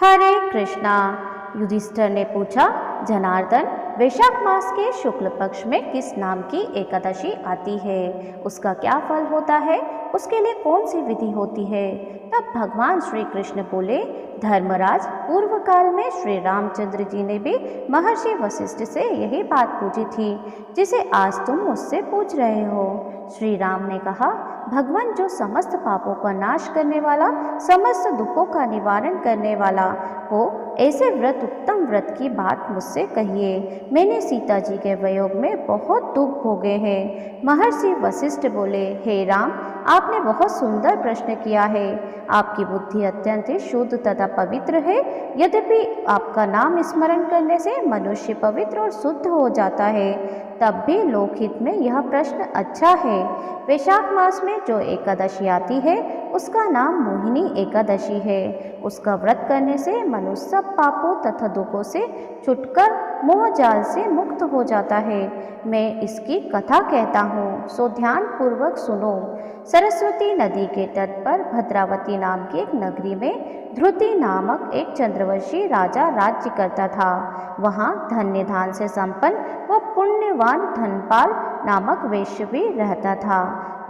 हरे कृष्णा। युधिष्ठिर ने पूछा, जनार्दन, वैशाख मास के शुक्ल पक्ष में किस नाम की एकादशी आती है? उसका क्या फल होता है? उसके लिए कौन सी विधि होती है? तब भगवान श्री कृष्ण बोले, धर्मराज, पूर्व काल में श्री रामचंद्र जी ने भी महर्षि वशिष्ठ से यही बात पूछी थी जिसे आज तुम मुझसे पूछ रहे हो। श्री राम ने कहा, भगवान, जो समस्त पापों का नाश करने वाला, समस्त दुखों का निवारण करने वाला हो, ऐसे व्रत, उत्तम व्रत की बात मुझसे कहिए। मैंने सीता जी के वियोग में बहुत दुख भोगे हैं। महर्षि वशिष्ठ बोले, हे राम, आपने बहुत सुंदर प्रश्न किया है। आपकी बुद्धि अत्यंत ही शुद्ध तथा पवित्र है। यद्यपि आपका नाम स्मरण करने से मनुष्य पवित्र और शुद्ध हो जाता है, तब भी लोकहित में यह प्रश्न अच्छा है। वैशाख मास में जो एकादशी आती है उसका नाम मोहिनी एकादशी है। उसका व्रत करने से मनुष्य सब पापों तथा दुखों से छुटकर मोह जाल से मुक्त हो जाता है। मैं इसकी कथा कहता हूँ, सो ध्यान पूर्वक सुनो। सरस्वती नदी के तट पर भद्रावती नाम की एक नगरी में ध्रुति नामक एक चंद्रवंशी राजा राज्य करता था। वहाँ धन्य धान से संपन्न व पुण्यवान धनपाल नामक वैश्य भी रहता था।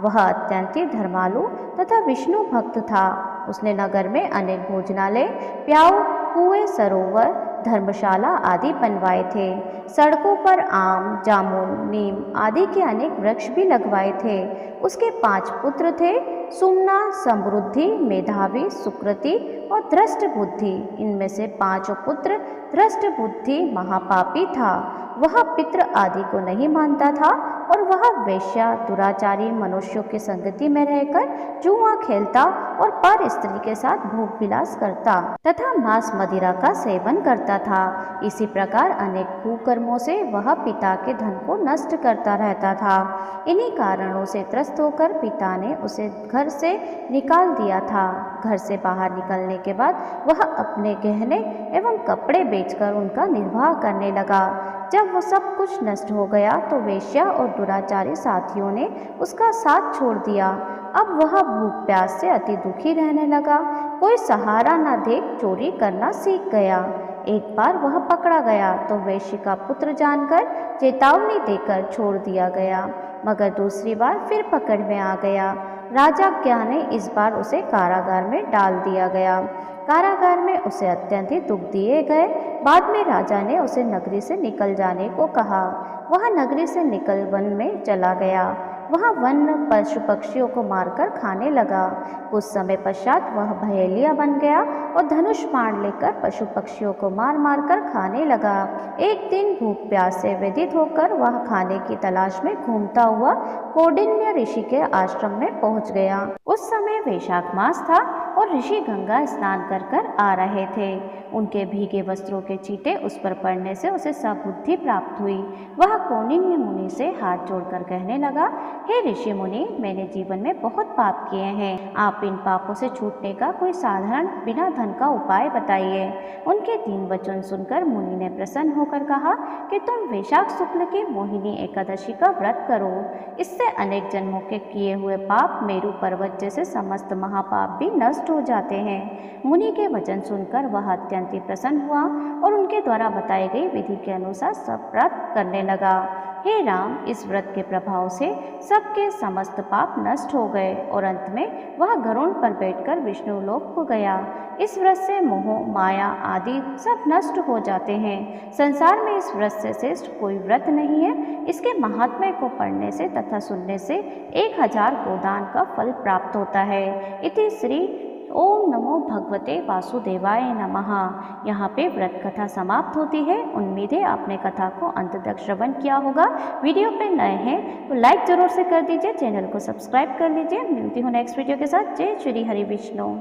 वह अत्यंत ही धर्मालु तथा विष्णु भक्त था। उसने नगर में अनेक भोजनालय, प्याऊ, कुएं, सरोवर, धर्मशाला आदि बनवाए थे। सड़कों पर आम, जामुन, नीम आदि के अनेक वृक्ष भी लगवाए थे। उसके 5 पुत्र थे, सुमना, समृद्धि, मेधावी, सुकृति और दृष्ट बुद्धि। इनमें से 5 पुत्र दृष्ट बुद्धि महापापी था। वह पितृ आदि को नहीं मानता था और वह वेश्या, दुराचारी मनुष्यों की संगति में रहकर जुआ खेलता और पर स्त्री के साथ भोग विलास करता तथा मांस मदिरा का सेवन करता था। इसी प्रकार अनेक कुकर्मों से वह पिता के धन को नष्ट करता रहता था। इन्हीं कारणों से त्रस्त होकर पिता ने उसे घर से निकाल दिया था। घर से बाहर निकलने के बाद वह अपने गहने एवं कपड़े बेचकर उनका निर्वाह करने लगा। जब वह सब कुछ नष्ट हो गया तो वेश्या और दुराचारी साथियों ने उसका साथ छोड़ दिया। अब वह भूख प्यास से अति दुखी रहने लगा। कोई सहारा न देख चोरी करना सीख गया। एक बार वह पकड़ा गया तो वेश्या का पुत्र जानकर चेतावनी देकर छोड़ दिया गया, मगर दूसरी बार फिर पकड़ में आ गया। राजाज्ञा ने इस बार उसे कारागार में डाल दिया गया। कारागार में उसे अत्यंत ही दुख दिए गए। बाद में राजा ने उसे नगरी से निकल जाने को कहा। वह नगरी से निकल वन में चला गया। वह वन पशु पक्षियों को मारकर खाने लगा। कुछ समय पश्चात वह भयलिया बन गया और धनुष बाण लेकर पशु पक्षियों को मार मार कर खाने लगा। एक दिन भूख प्यास से व्यथित होकर वह खाने की तलाश में घूमता हुआ कौंडिन्य ऋषि के आश्रम में पहुंच गया। उस समय वैशाख मास था और ऋषि गंगा स्नान कर कर आ रहे थे। उनके भीगे वस्त्रों के छींटे उस पर पड़ने से उसे सद्बुद्धि प्राप्त हुई। वह कौंडिन्य मुनि से हाथ जोड़कर कहने लगा, हे ऋषि मुनि, मैंने जीवन में बहुत पाप किए हैं। आप इन पापों से छूटने का कोई साधारण बिना धन का उपाय बताइए। उनके 3 वचन सुनकर मुनि ने प्रसन्न होकर कहा कि तुम वैशाख शुक्ल की मोहिनी एकादशी का व्रत करो। इससे अनेक जन्मों के किए हुए पाप, मेरु पर्वत जैसे समस्त महापाप भी नष्ट हो जाते हैं। मुनि के वचन सुनकर वह अत्यंत ही प्रसन्न हुआ और उनके द्वारा बताई गई विधि के अनुसार सब व्रत करने लगा। हे राम, इस व्रत के प्रभाव से सबके समस्त पाप नष्ट हो गए और अंत में वह गरुड़ पर बैठकर विष्णु लोक को गया। इस व्रत से मोह, माया आदि सब नष्ट हो जाते हैं। संसार में इस व्रत से श्रेष्ठ कोई व्रत नहीं है। इसके महात्म्य को पढ़ने से तथा सुनने से 1000 गोदान का फल प्राप्त होता है। इति श्री ओम नमो भगवते वासुदेवाय नमः। यहाँ पे व्रत कथा समाप्त होती है। उम्मीद है आपने कथा को अंत तक श्रवण किया होगा। वीडियो पे नए हैं तो लाइक जरूर से कर दीजिए, चैनल को सब्सक्राइब कर लीजिए। मिलती हूँ नेक्स्ट वीडियो के साथ। जय श्री हरि विष्णु।